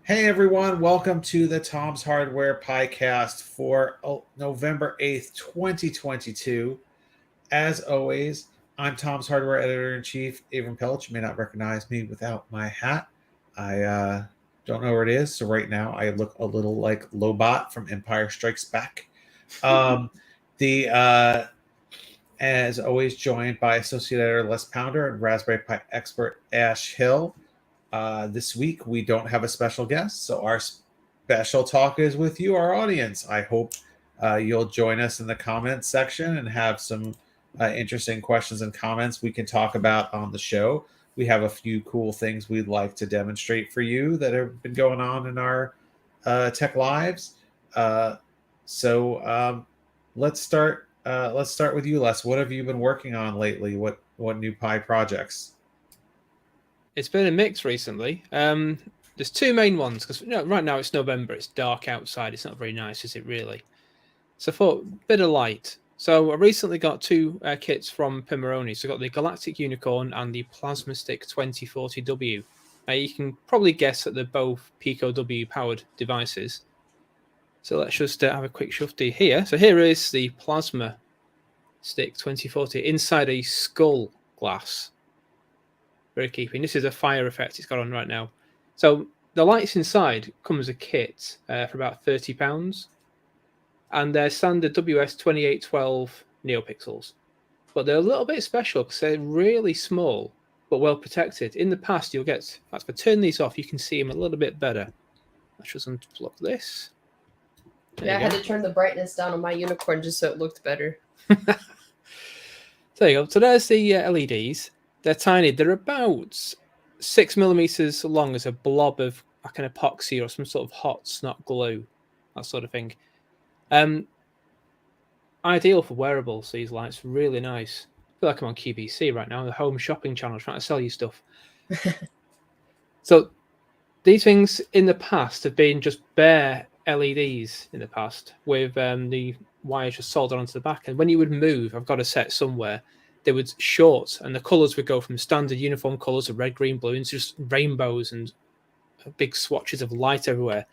Hey everyone, welcome to the Tom's Hardware Piecast for November 8th, 2022. As always, I'm Tom's Hardware Editor-in-Chief, Avram Pelch. You may not recognize me without my hat. I don't know where it is, so right now I look a little like Lobot from Empire Strikes Back. As always, joined by Associate Editor Les Pounder and Raspberry Pi expert Ash Hill. This week, we don't have a special guest, so our special talk is with you, our audience. I hope you'll join us in the comments section and have some interesting questions and comments we can talk about on the show. We have a few cool things we'd like to demonstrate for you that have been going on in our tech lives. So let's start. Let's start with you, Les. What have you been working on lately? What new Pi projects? It's been a mix recently. There's two main ones because right now it's November. It's dark outside. It's not very nice, is it really? So I thought a bit of light. So I recently got two kits from Pimoroni. So I got the Galactic Unicron and the Plasma Stick 2040 W. Now you can probably guess that they're both Pico W powered devices. So let's just have a quick shufty here. So here is the Plasma Stick 2040 inside a skull glass. Very keeping. This is a fire effect it's got on right now. So the lights inside come as a kit for about £30, and they're standard WS2812 NeoPixels, but they're a little bit special because they're really small but well protected. In the past, you'll get. If I turn these off, you can see them a little bit better. Let's just unplug this. I had to turn the brightness down on my unicorn just so it looked better. There you go. So there's the LEDs. They're tiny. They're about 6 millimeters long as a blob of like an epoxy or some sort of hot snot glue, that sort of thing. Ideal for wearables, these lights. Really nice. I feel like I'm on QVC right now, the home shopping channel, trying to sell you stuff. So these things in the past have been just bare LEDs in the past with the wires just soldered onto the back. And when you would move, I've got a set somewhere, they would short and the colours would go from standard uniform colours of red, green, blue into just rainbows and big swatches of light everywhere.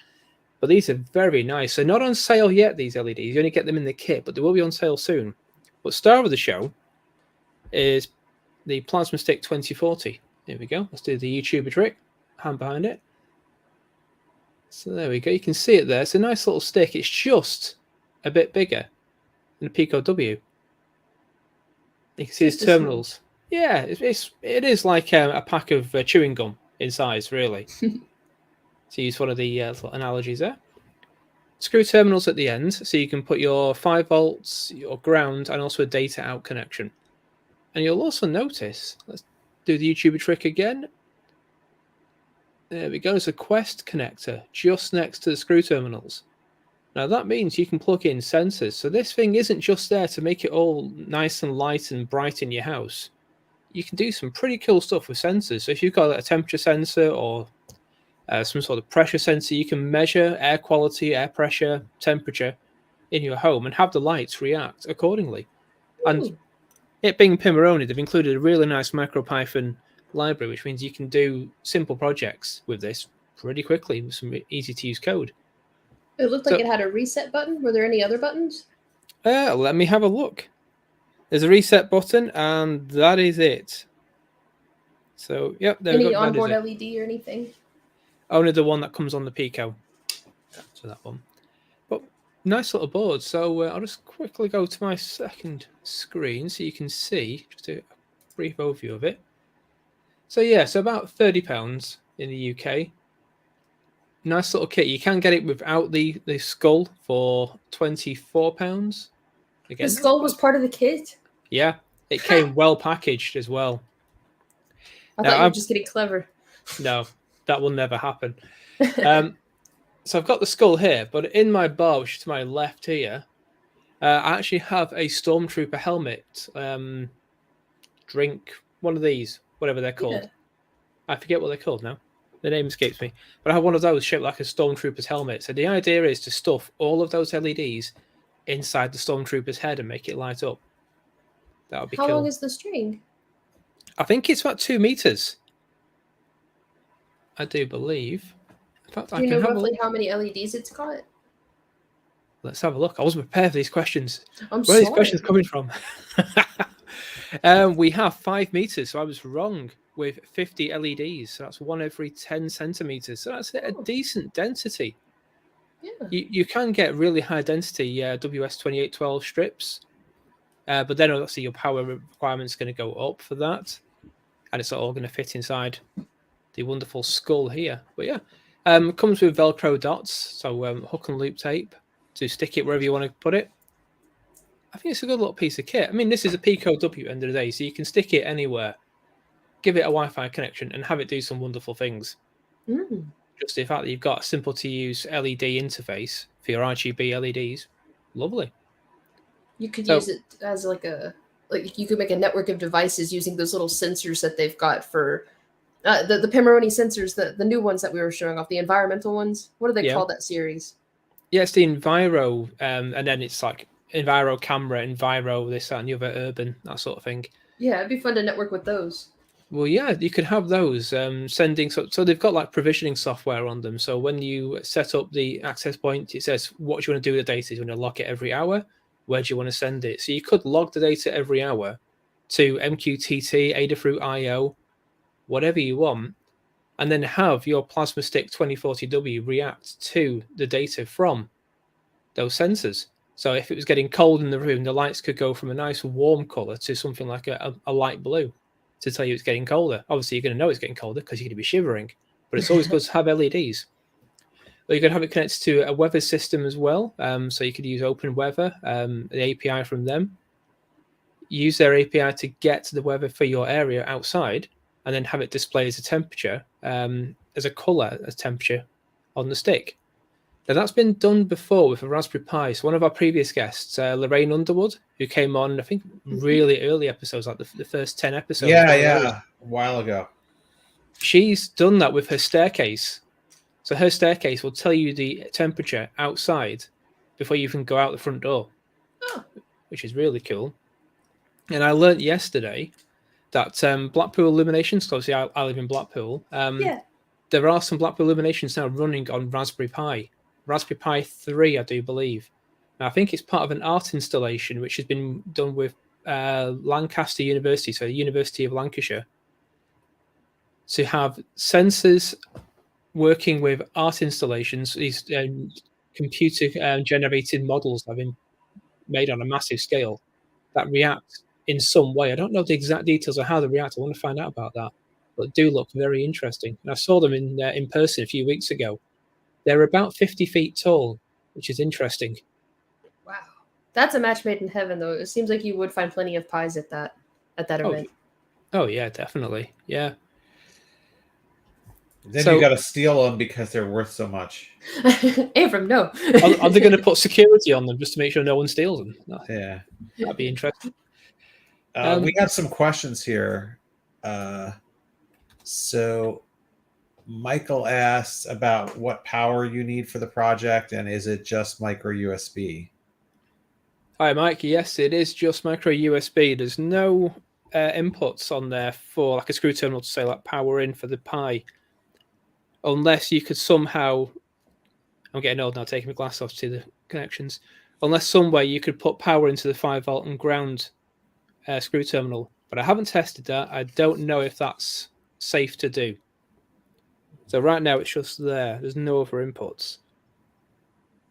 But these are very nice. They're not on sale yet, these LEDs. You only get them in the kit, but they will be on sale soon. But star of the show is the Plasma Stick 2040. Here we go. Let's do the YouTuber trick. Hand behind it. So there we go. You can see it there. It's a nice little stick. It's just a bit bigger than a Pico W. You can see his terminals. Yeah, it is like a pack of chewing gum in size, really. To use one of the little analogies there. Screw terminals at the end, so you can put your 5 volts, your ground, and also a data out connection. And you'll also notice, let's do the YouTuber trick again. There we go, there's a Quest connector just next to the screw terminals. Now that means you can plug in sensors. So this thing isn't just there to make it all nice and light and bright in your house. You can do some pretty cool stuff with sensors. So if you've got a temperature sensor or some sort of pressure sensor, you can measure air quality, air pressure, temperature in your home and have the lights react accordingly. Ooh. And it being Pimoroni, they've included a really nice MicroPython library, which means you can do simple projects with this pretty quickly with some easy to use code. It looked like it had a reset button. Were there any other buttons? Let me have a look. There's a reset button, and that is it. So, yep. There any onboard LED or anything? Only the one that comes on the Pico. So that one. But nice little board. So I'll just quickly go to my second screen so you can see just a brief overview of it. So yeah, so about £30 in the UK. Nice little kit. You can get it without the skull for £24. Again, the skull was part of the kit? Yeah, it came well packaged as well. I thought you were just getting clever. No, that will never happen. So I've got the skull here, but in my bar, which is to my left here, I actually have a Stormtrooper helmet. Drink, one of these, whatever they're called. Yeah. I forget what they're called now. The name escapes me. But I have one of those shaped like a Stormtrooper's helmet. So the idea is to stuff all of those LEDs inside the Stormtrooper's head and make it light up. That would be cool. How long is the string? I think it's about 2 meters. I do believe. In fact, Do you know roughly how many LEDs it's got? Let's have a look. I wasn't prepared for these questions. Where are these questions coming from? We have 5 meters, so I was wrong with 50 LEDs. So that's 1 every 10 centimeters. So that's a decent density. Yeah. You can get really high density WS2812 strips, but then obviously your power requirement is going to go up for that, and it's all going to fit inside the wonderful skull here. But yeah, it comes with Velcro dots, so hook and loop tape to stick it wherever you want to put it. I think it's a good little piece of kit. I mean, this is a Pico W at the end of the day, so you can stick it anywhere, give it a Wi-Fi connection, and have it do some wonderful things. Just the fact that you've got a simple to use LED interface for your RGB LEDs, lovely. You could use it as you could make a network of devices using those little sensors that they've got for the Pimoroni sensors, the new ones that we were showing off, the environmental ones. What do they call that series? Yeah, it's the Enviro, and then it's like Enviro camera, Enviro this, that, and the other, urban, that sort of thing. Yeah, it'd be fun to network with those. Well, yeah, you could have those sending. So they've got like provisioning software on them. So when you set up the access point, it says what do you want to do with the data. Do you want to lock it every hour? Where do you want to send it? So you could log the data every hour to MQTT, Adafruit IO, whatever you want, and then have your Plasma Stick 2040W react to the data from those sensors. So if it was getting cold in the room, the lights could go from a nice warm color to something like a light blue to tell you it's getting colder. Obviously, you're going to know it's getting colder because you're going to be shivering, but it's always good to have LEDs. Or you could have it connected to a weather system as well. So you could use Open Weather, the API from them. Use their API to get the weather for your area outside, and then have it display as a temperature, as a color, as temperature on the stick. Now, that's been done before with a Raspberry Pi. So one of our previous guests, Lorraine Underwood, who came on, I think, really early episodes, like the first 10 episodes. Yeah, a while ago. She's done that with her staircase. So her staircase will tell you the temperature outside before you even go out the front door, which is really cool. And I learned yesterday that Blackpool Illuminations, obviously I live in Blackpool, there are some Blackpool Illuminations now running on Raspberry Pi. Raspberry Pi 3, I do believe. Now, I think it's part of an art installation which has been done with Lancaster University, so the University of Lancashire, to have sensors working with art installations, these computer-generated models that have been made on a massive scale that react in some way. I don't know the exact details of how they react. I want to find out about that, but do look very interesting. And I saw them in person a few weeks ago. They're about 50 feet tall, which is interesting. Wow. That's a match made in heaven, though. It seems like you would find plenty of pies at that event. Oh, yeah, definitely. Yeah. Then you got to steal them because they're worth so much. Abram, no. Are they going to put security on them just to make sure no one steals them? Yeah. That'd be interesting. We have some questions here. So Michael asks about what power you need for the project, and is it just micro USB? Hi, Mike. Yes, it is just micro USB. There's no inputs on there for like a screw terminal to say like power in for the Pi, unless you could somehow. I'm getting old now, taking my glass off to see the connections. Unless somewhere you could put power into the 5-volt and ground screw terminal, but I haven't tested that. I don't know if that's safe to do. So right now it's just there. There's no other inputs.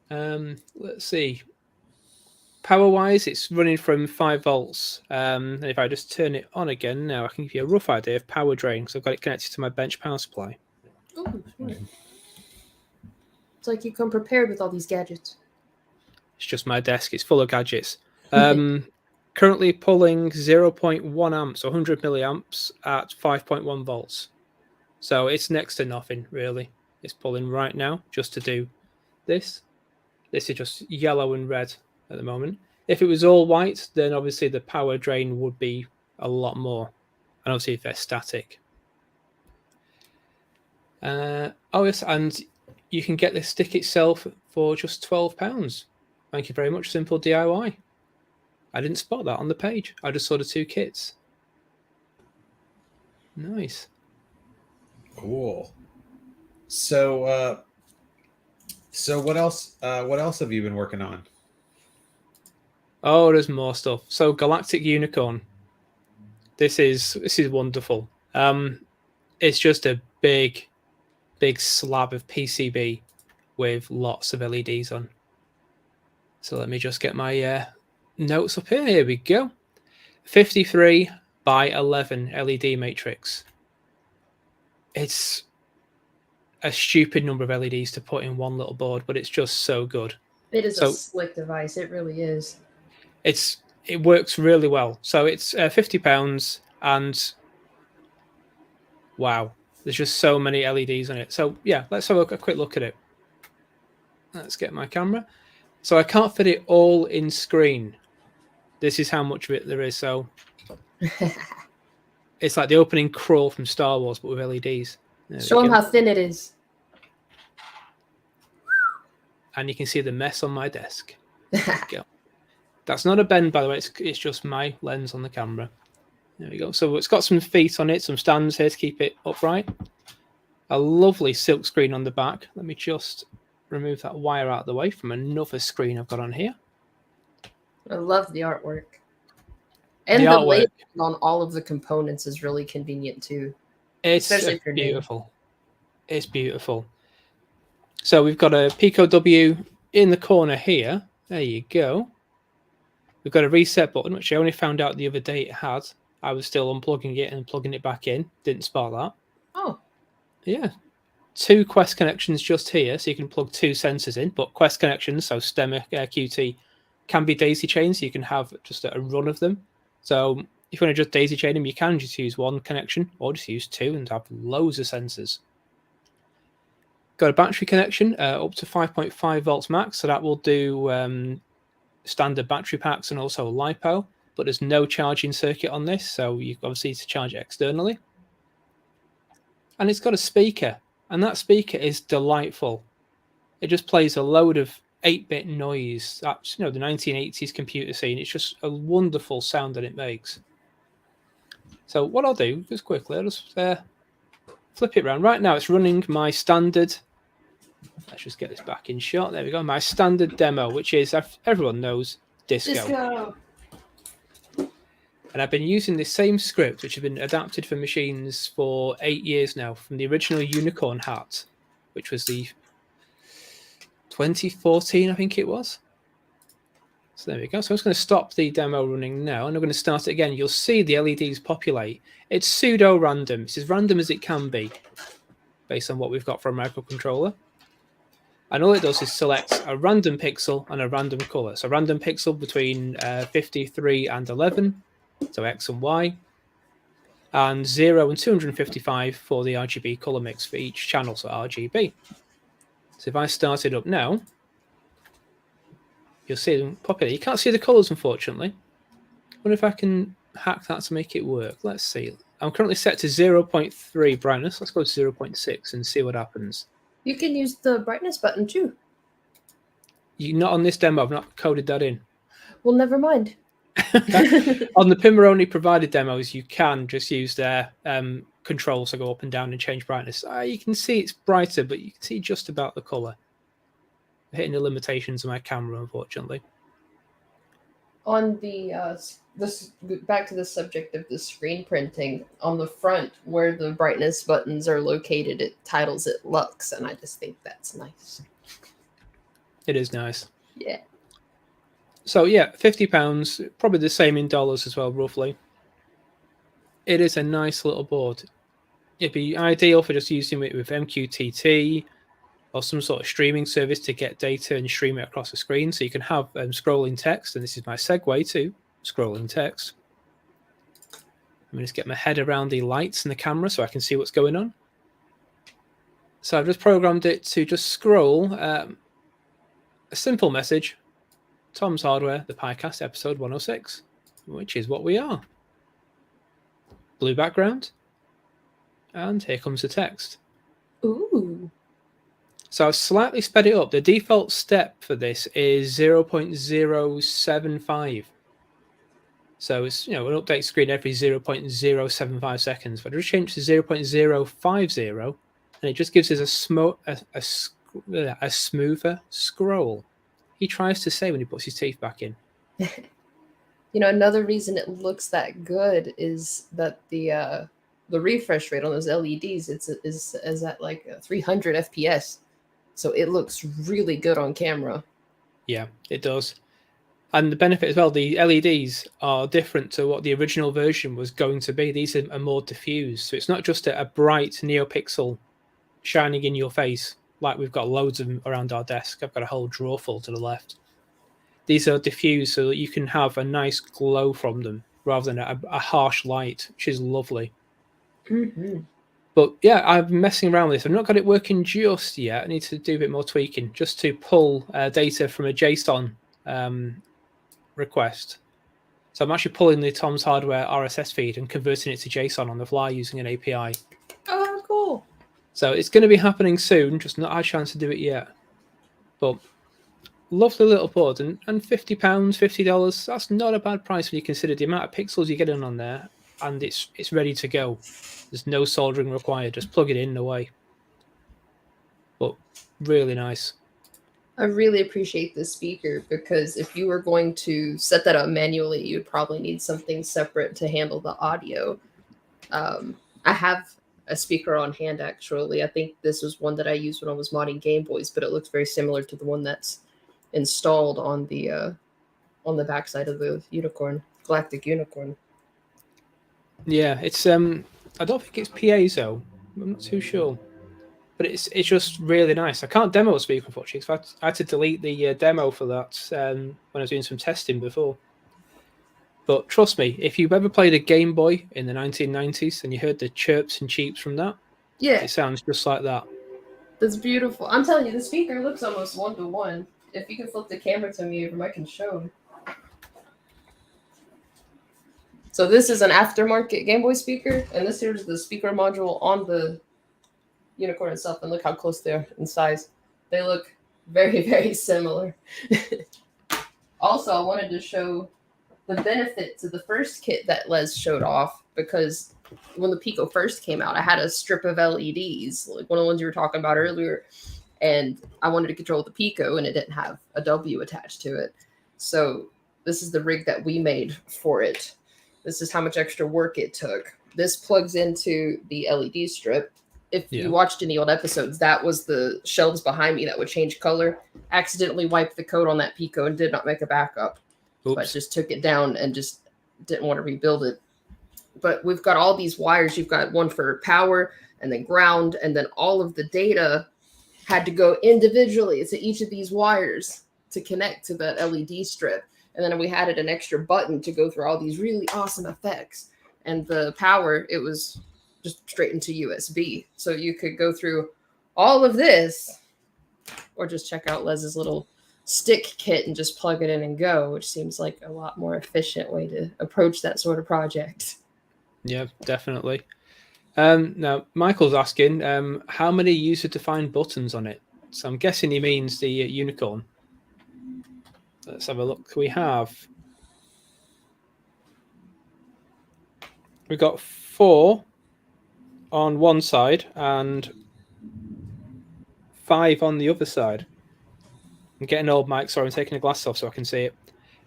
Let's see. Power-wise, it's running from 5 volts. And if I just turn it on again now, I can give you a rough idea of power drain because I've got it connected to my bench power supply. Oh, smart. It's like you come prepared with all these gadgets. It's just my desk. It's full of gadgets. Currently pulling 0.1 amps, 100 milliamps at 5.1 volts. So it's next to nothing, really. It's pulling right now just to do this. This is just yellow and red at the moment. If it was all white, then obviously the power drain would be a lot more. And obviously if they're static. Oh yes, and you can get the stick itself for just £12. Thank you very much, simple DIY. I didn't spot that on the page. I just saw the 2 kits. Nice. Cool. So So what else? What else have you been working on? Oh, there's more stuff. So Galactic Unicron. This is wonderful. It's just a big slab of PCB with lots of LEDs on. So let me just get my notes up here. Here we go. 53 by 11 LED matrix. It's a stupid number of LEDs to put in one little board, but it's just so good. It is a slick device. It really is. It works really well. So it's £50, and wow, there's just so many LEDs on it. So yeah, let's have a quick look at it. Let's get my camera. So I can't fit it all in screen. This is how much of it there is. So it's like the opening crawl from Star Wars, but with LEDs. Show them how thin it is. And you can see the mess on my desk. There we go. That's not a bend, by the way. It's just my lens on the camera. There we go. So it's got some feet on it, some stands here to keep it upright. A lovely silk screen on the back. Let me just remove that wire out of the way from another screen I've got on here. I love the artwork. And the layout on all of the components is really convenient too. It's beautiful. It's beautiful. So we've got a Pico W in the corner here. There you go. We've got a reset button, which I only found out the other day it had. I was still unplugging it and plugging it back in. Didn't spot that. Oh. Yeah. 2 Quest connections just here, so you can plug 2 sensors in. But Quest connections, so STEM QT, can be daisy chained, so you can have just a run of them. So if you want to just daisy chain them, you can just use 1 connection or just use 2 and have loads of sensors. Got a battery connection up to 5.5 volts max, so that will do standard battery packs and also LiPo, but there's no charging circuit on this, so you obviously need to charge it externally. And it's got a speaker, and that speaker is delightful. It just plays a load of 8-bit noise. That's, the 1980s computer scene. It's just a wonderful sound that it makes. So what I'll do, just quickly, I'll just flip it around. Right now it's running my standard, let's just get this back in shot. There we go. My standard demo, which is, everyone knows, Disco. And I've been using this same script, which has been adapted for machines for 8 years now, from the original Unicorn hat, which was the 2014, I think it was. So there we go. So I'm just going to stop the demo running now, and I'm going to start it again. You'll see the LEDs populate. It's pseudo-random. It's as random as it can be, based on what we've got from a microcontroller. And all it does is select a random pixel and a random color. So random pixel between 53 and 11, so X and Y, and 0 and 255 for the RGB color mix for each channel, so RGB. So if I start it up now, you'll see them populate. You can't see the colors, unfortunately. I wonder if I can hack that to make it work. Let's see. I'm currently set to 0.3 brightness. Let's go to 0.6 and see what happens. You can use the brightness button too. Not on this demo. I've not coded that in. Well, never mind. On the Pimoroni provided demos, you can just use their controls to go up and down and change brightness. You can see it's brighter, but you can see just about the color. I'm hitting the limitations of my camera, unfortunately. On the this back to the subject of the screen printing, on the front where the brightness buttons are located, it titles it Lux, and I just think that's nice. It is nice. Yeah. So yeah, £50, probably the same in dollars as well, roughly. It is a nice little board. It'd be ideal for just using it with MQTT or some sort of streaming service to get data and stream it across the screen. So you can have scrolling text, and this is my segue to scrolling text. Let me just get my head around the lights and the camera so I can see what's going on. So I've just programmed it to just scroll a simple message. Tom's Hardware, the Piecast, episode 106, which is what we are. Blue background. And here comes the text. Ooh. So I've slightly sped it up. The default step for this is 0.075. So it's, an update screen every 0.075 seconds. But I just changed to 0.050, and it just gives us a smoother scroll. He tries to say when he puts his teeth back in. You know, another reason it looks that good is that the refresh rate on those LEDs is at like 300 FPS, so it looks really good on camera. Yeah, it does. And the benefit as well, the LEDs are different to what the original version was going to be. These are more diffused, so it's not just a bright NeoPixel shining in your face like we've got loads of them around our desk. I've got a whole drawer full to the left. These are diffused so that you can have a nice glow from them rather than a harsh light, which is lovely. Mm-hmm. But yeah, I've been messing around with this. I've not got it working just yet. I need to do a bit more tweaking just to pull data from a JSON request. So I'm actually pulling the Tom's Hardware RSS feed and converting it to JSON on the fly using an API. Oh, cool. So it's going to be happening soon, just not had a chance to do it yet. But lovely little board, and £50, $50, that's not a bad price when you consider the amount of pixels you're getting on there, and it's ready to go. There's no soldering required, just plug it in and away. But really nice. I really appreciate this speaker because if you were going to set that up manually, you'd probably need something separate to handle the audio. I have a speaker on hand, actually. I think this was one that I used when I was modding Game Boys, but it looks very similar to the one that's installed on the backside of the Unicorn, Galactic Unicron. Yeah, it's I don't think it's piezo. I'm not too sure. But it's just really nice. I can't demo a speaker, unfortunately, because I had to delete the demo for that when I was doing some testing before. But trust me, if you've ever played a Game Boy in the 1990s and you heard the chirps and cheeps from that, Yeah, it sounds just like that. that's beautiful. I'm telling you, the speaker looks almost 1-to-1. If you can flip the camera to me, I can show. So this is an aftermarket Game Boy speaker, and this here is the speaker module on the Unicorn itself, and look how close they are in size. They look very, very similar. Also, I wanted to show the benefit to the first kit that Les showed off, because when the Pico first came out, I had a strip of LEDs, like one of the ones you were talking about earlier, and I wanted to control the Pico, and it didn't have a W attached to it. So this is the rig that we made for it. This is how much extra work it took. This plugs into the LED strip. If you watched any old episodes, that was the shelves behind me that would change color. Accidentally wiped the code on that Pico and did not make a backup. Oops. But just took it down and just didn't want to rebuild it. But we've got all these wires. You've got one for power and then ground, and then all of the data had to go individually to each of these wires to connect to that LED strip. And then we added an extra button to go through all these really awesome effects. And the power, it was just straight into USB. So you could go through all of this or just check out Les's little stick kit and just plug it in and go, which seems like a lot more efficient way to approach that sort of project. Yeah, definitely. Now, Michael's asking how many user-defined buttons on it. So I'm guessing he means the Unicorn. Let's have a look. We've got 4 on one side and 5 on the other side. I'm getting old, Mike. Sorry, I'm taking the glass off so I can see it.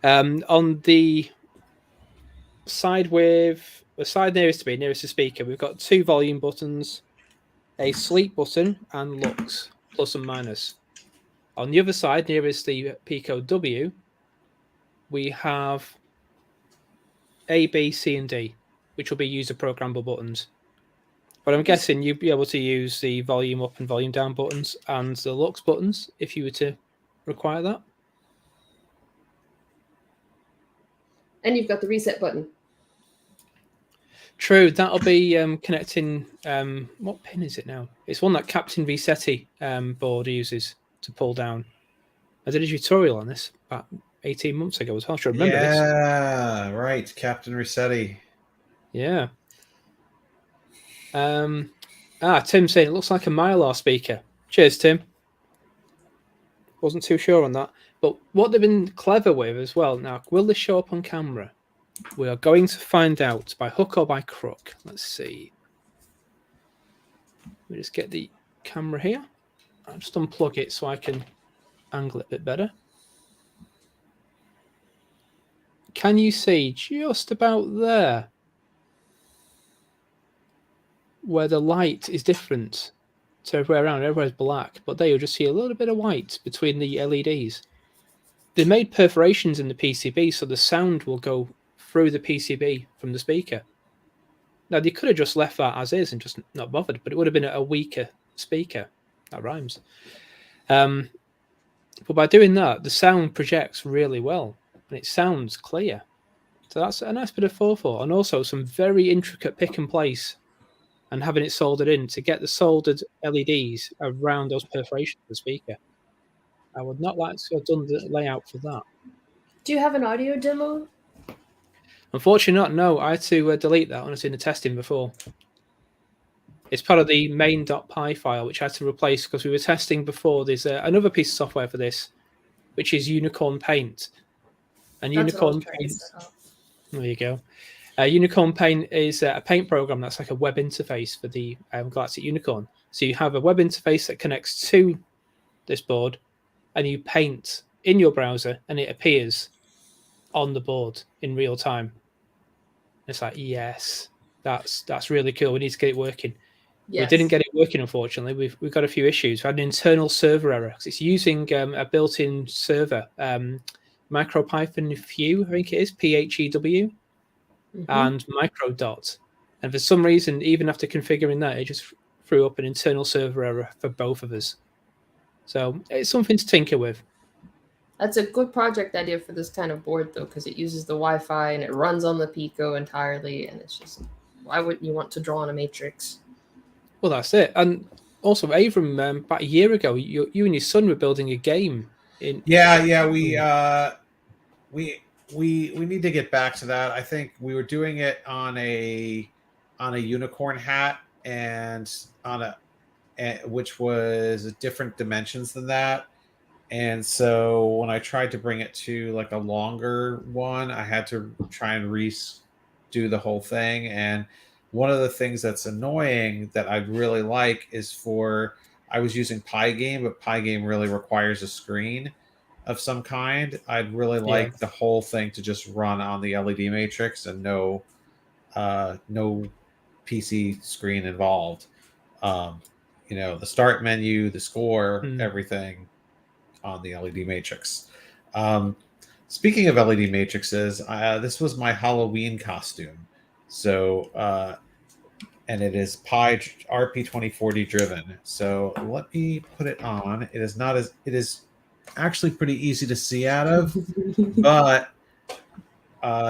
On the side nearest to me, nearest to speaker, we've got 2 volume buttons, a sleep button, and lux, plus and minus. On the other side, nearest the Pico W, we have A, B, C, and D, which will be user programmable buttons. But I'm guessing you'd be able to use the volume up and volume down buttons and the lux buttons if you were to require that. And you've got the reset button. True, that'll be connecting. What pin is it now? It's one that Captain Resetti board uses to pull down. I did a tutorial on this about 18 months ago as well. I should remember this. Yeah, right. Captain Resetti. Yeah. Tim saying it looks like a Mylar speaker. Cheers, Tim. Wasn't too sure on that. But what they've been clever with as well. Now, will this show up on camera? We are going to find out by hook or by crook. Let's see. Let me just get the camera here. I'll just unplug it so I can angle it a bit better. Can you see just about there where the light is different to everywhere around? Everywhere's black, but there you'll just see a little bit of white between the LEDs. They made perforations in the PCB so the sound will go through the PCB from the speaker. Now, they could have just left that as is and just not bothered, but it would have been a weaker speaker. That rhymes. But by doing that, the sound projects really well and it sounds clear. So that's a nice bit of forethought, and also some very intricate pick and place and having it soldered in to get the soldered LEDs around those perforations of the speaker. I would not like to have done the layout for that. Do you have an audio demo? Unfortunately not, no. I had to delete that when I was in the testing before. It's part of the main.py file, which I had to replace because we were testing before. There's another piece of software for this, which is Unicorn Paint. And That's what I was Unicorn trying to Paint, set up. there you go. Unicorn Paint is a paint program that's like a web interface for the Galactic Unicron. So you have a web interface that connects to this board, and you paint in your browser, and it appears on the board in real time. It's like, yes, that's really cool. We need to get it working. Yes. We didn't get it working, unfortunately. We've got a few issues. We had an internal server error because it's using a built-in server, MicroPython Few, I think it is, PHEW, and Microdot. And for some reason, even after configuring that, it just threw up an internal server error for both of us. So it's something to tinker with. That's a good project idea for this kind of board, though, because it uses the Wi-Fi and it runs on the Pico entirely, and it's just, why wouldn't you want to draw on a matrix? Well, that's it. And also, Avram, about a year ago, you and your son were building a game. We need to get back to that. I think we were doing it on a unicorn hat and which was different dimensions than that. And so when I tried to bring it to like a longer one, I had to try and redo the whole thing. And one of the things that's annoying that I'd really like is I was using Pygame, but Pygame really requires a screen of some kind. I'd really like the whole thing to just run on the LED matrix and no PC screen involved. The start menu, the score, everything on the LED matrix. Speaking of LED matrices, this was my Halloween costume. So, and it is Pi RP2040 driven. So let me put it on. It is actually pretty easy to see out of, but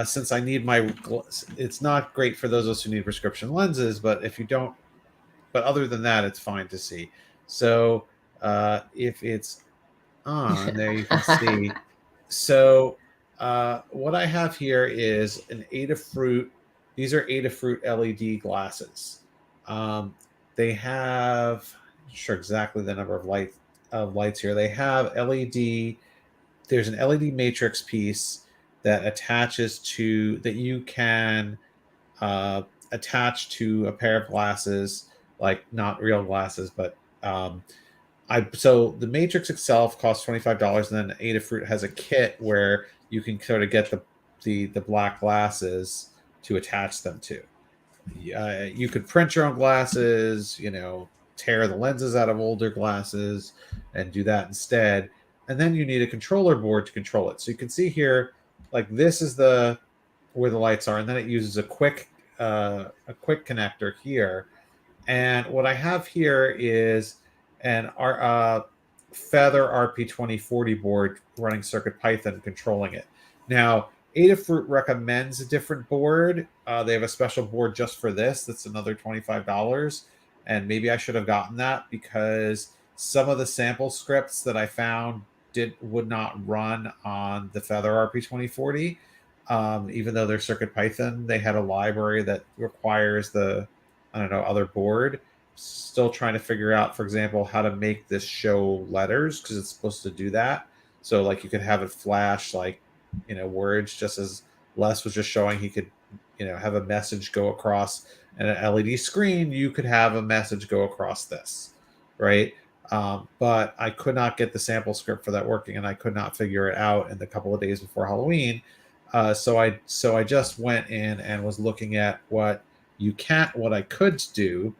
since I need it's not great for those of us who need prescription lenses, but other than that, it's fine to see. So if it's on, there you can see. So what I have here is an Adafruit. These are Adafruit LED glasses. They have, I'm not sure exactly the number of lights here. They have LED. There's an LED matrix piece that you can attach to a pair of glasses, like not real glasses, but so the matrix itself costs $25, and then Adafruit has a kit where you can sort of get the black glasses to attach them to. You could print your own glasses, tear the lenses out of older glasses and do that instead. And then you need a controller board to control it. So you can see here, like this is where the lights are, and then it uses a quick connector here. And what I have here is our Feather RP2040 board running CircuitPython controlling it. Now, Adafruit recommends a different board. They have a special board just for this. That's another $25. And maybe I should have gotten that because some of the sample scripts that I found would not run on the Feather RP2040. Even though they're CircuitPython, they had a library that requires other board. Still trying to figure out, for example, how to make this show letters because it's supposed to do that. So like you could have it flash words, just as Les was just showing. He could have a message go across an LED screen. You could have a message go across this, right? But I could not get the sample script for that working, and I could not figure it out in the couple of days before Halloween. So I just went in and was looking at what I could do,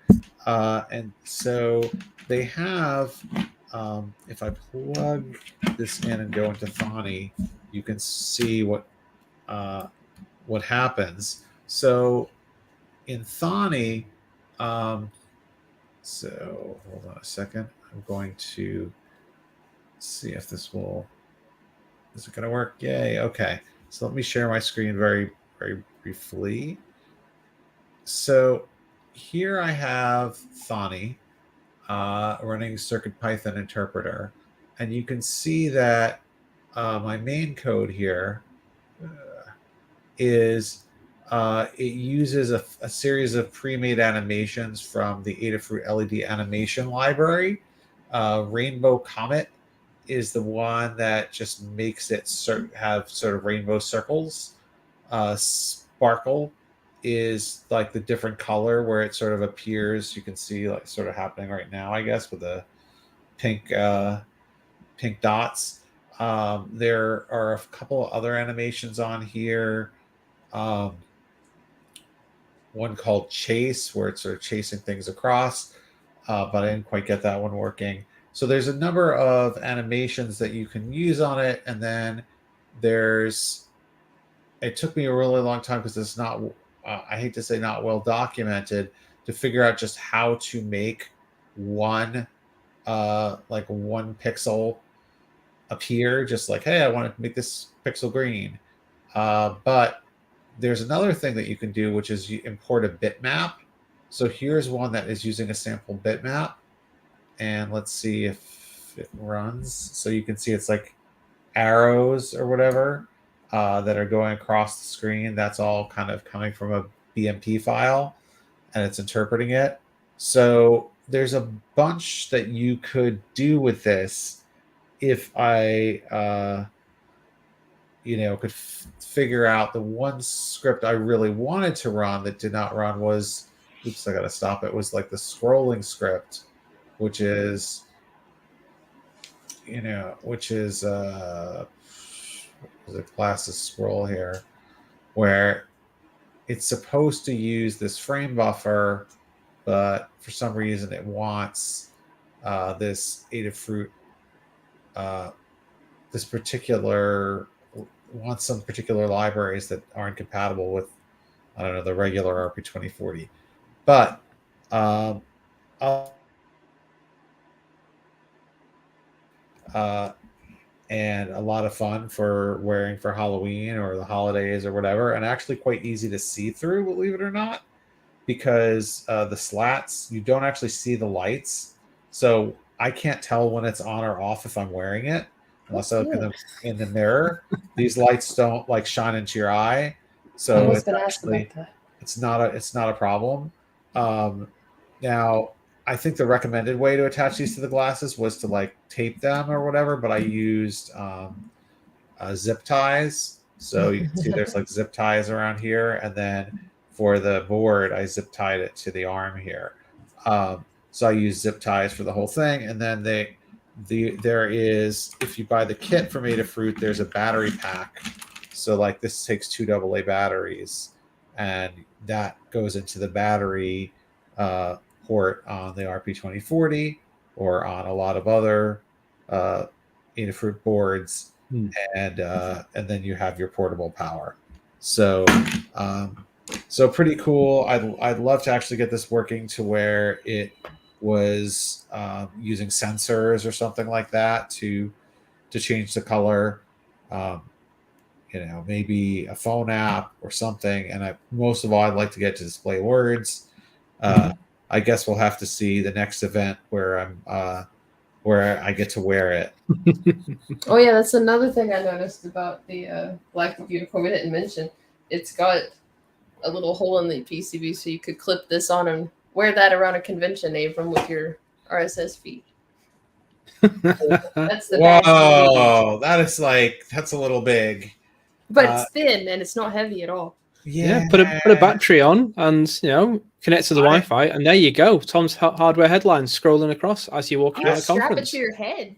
and so they have. If I plug this in and go into Thonny, you can see what happens. So in Thonny, so hold on a second. I'm going to see if this will. Is it going to work? Yay! Okay. So let me share my screen very, very briefly. So here I have Thonny running CircuitPython interpreter, and you can see that my main code here is it uses a series of pre-made animations from the Adafruit LED animation library. Rainbow Comet is the one that just makes it have sort of rainbow circles. Sparkle is like the different color where it sort of appears. You can see like sort of happening right now, I guess, with the pink dots. There are a couple of other animations on here. One called Chase, where it's sort of chasing things across, but I didn't quite get that one working. So there's a number of animations that you can use on it, and then it took me a really long time because it's not, I hate to say not well documented, to figure out just how to make one pixel appear, just like, hey, I want to make this pixel green. But there's another thing that you can do, which is you import a bitmap. So here's one that is using a sample bitmap. And let's see if it runs. So you can see it's like arrows or whatever that are going across the screen. That's all kind of coming from a BMP file, and it's interpreting it. So there's a bunch that you could do with this if I could figure out. The one script I really wanted to run that did not run was, oops, I gotta stop it, was like the scrolling script, which is the classes scroll here, where it's supposed to use this frame buffer, but for some reason it wants this Adafruit, wants some particular libraries that aren't compatible with, I don't know, the regular RP2040. But and a lot of fun for wearing for Halloween or the holidays or whatever, and actually quite easy to see through, believe it or not, because the slats, you don't actually see the lights. So I can't tell when it's on or off if I'm wearing it, unless I look in the mirror. These lights don't like shine into your eye. So I was going to ask about that. It's not a problem. Now, I think the recommended way to attach these to the glasses was to like tape them or whatever, but I used zip ties. So you can see there's like zip ties around here, and then for the board, I zip tied it to the arm here. So I use zip ties for the whole thing, and then there is, if you buy the kit from Adafruit, there's a battery pack. So like this takes 2 AA batteries, and that goes into the battery port on the RP2040 or on a lot of other Adafruit boards, and then you have your portable power. So pretty cool. I'd love to actually get this working to where it was using sensors or something like that to change the color. Maybe a phone app or something. And most of all, I'd like to get to display words. I guess we'll have to see the next event where I get to wear it. Oh yeah, that's another thing I noticed about the Galactic Unicron we didn't mention. It's got a little hole in the PCB, so you could clip this on and wear that around a convention, Abram, with your RSS feed. That's the whoa! That's a little big. But it's thin and it's not heavy at all. Yeah, put a battery on, and Connect to the Wi-Fi, and there you go. Tom's hardware headlines scrolling across as you're walking out of the Strap it conference. to your head.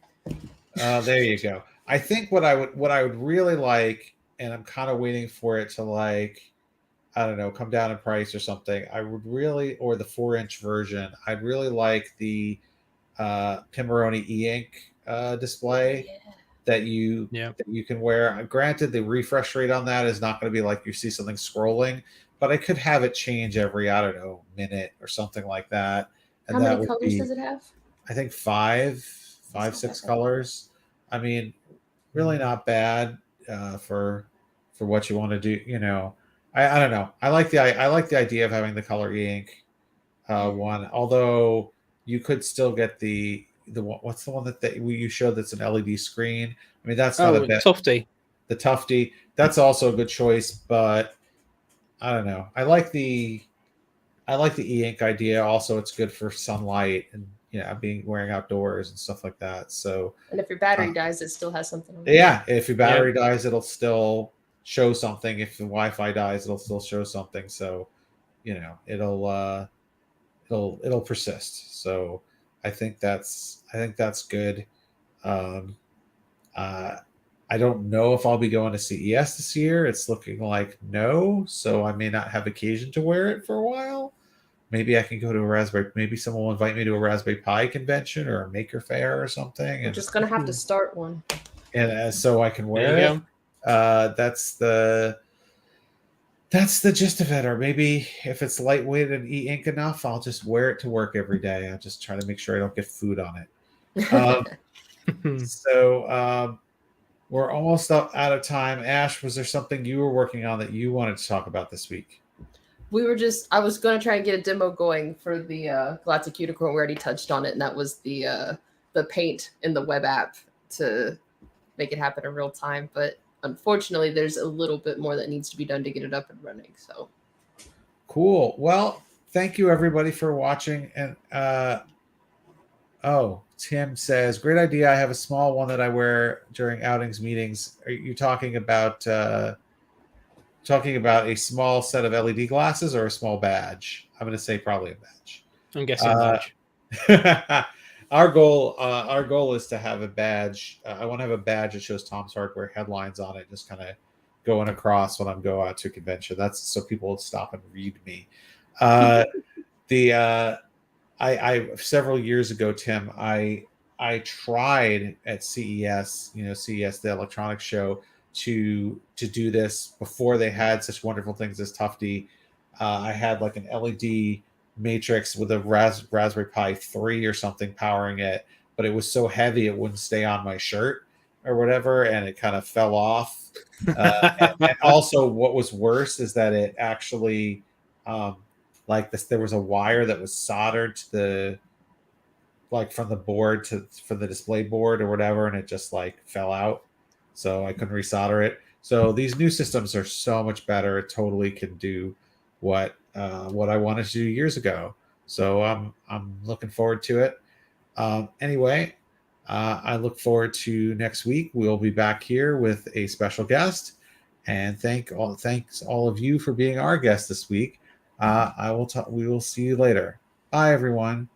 There you go. I think what I would really like, and I'm kind of waiting for it to like, I don't know, come down in price or something. I would really, or the 4-inch version. I'd really like the Pimoroni e-ink display that you can wear. Granted, the refresh rate on that is not going to be like you see something scrolling, but I could have it change every, I don't know, minute or something like that. And How that many would colors does it have? I think five, six colors. I mean, really not bad for what you want to do. You know, I don't know. I like the idea of having the color e-ink one. Although you could still get the what's the one that you showed that's an LED screen. I mean, that's not a bad. Tufty. The Tufty. That's also a good choice, but I don't know. I like the e-ink idea. Also, it's good for sunlight and being wearing outdoors and stuff like that. So, and if your battery dies, it still has something on it. Yeah, if your battery dies, it'll still show something. If the Wi-Fi dies, it'll still show something. So, it'll persist. So, I think that's good. I don't know if I'll be going to CES this year. It's looking like no, so I may not have occasion to wear it for a while. Maybe I can go to a Raspberry. Maybe someone will invite me to a Raspberry Pi convention or a maker fair or something. We're just gonna have to start one, and so I can wear it. That's the gist of it. Or maybe if it's lightweight and e-ink enough, I'll just wear it to work every day. I'll just try to make sure I don't get food on it. So we're almost out of time. Ash, was there something you were working on that you wanted to talk about this week? I was going to try and get a demo going for the Galactic Unicron. We already touched on it, and that was the paint in the web app to make it happen in real time. But unfortunately, there's a little bit more that needs to be done to get it up and running. So cool. Well, thank you everybody for watching. And Tim says, great idea. I have a small one that I wear during outings meetings. Are you talking about a small set of LED glasses or a small badge? I'm going to say probably a badge. I'm guessing badge. Our goal is to have a badge. I want to have a badge that shows Tom's Hardware headlines on it, just kind of going across when I'm going out to a convention. That's so people will stop and read me. I several years ago, Tim, I tried at CES, CES, the electronics show, to do this before they had such wonderful things as Tufty. I had like an LED matrix with a Raspberry Pi 3 or something powering it, but it was so heavy it wouldn't stay on my shirt or whatever, and it kind of fell off. And also, what was worse is that it actually, there was a wire that was soldered to the, from the board for the display board or whatever, and it just fell out. So I couldn't resolder it. So these new systems are so much better. It totally can do what I wanted to do years ago. So I'm looking forward to it. Anyway, I look forward to next week. We'll be back here with a special guest, and thanks all of you for being our guest this week. We will see you later. Bye, everyone.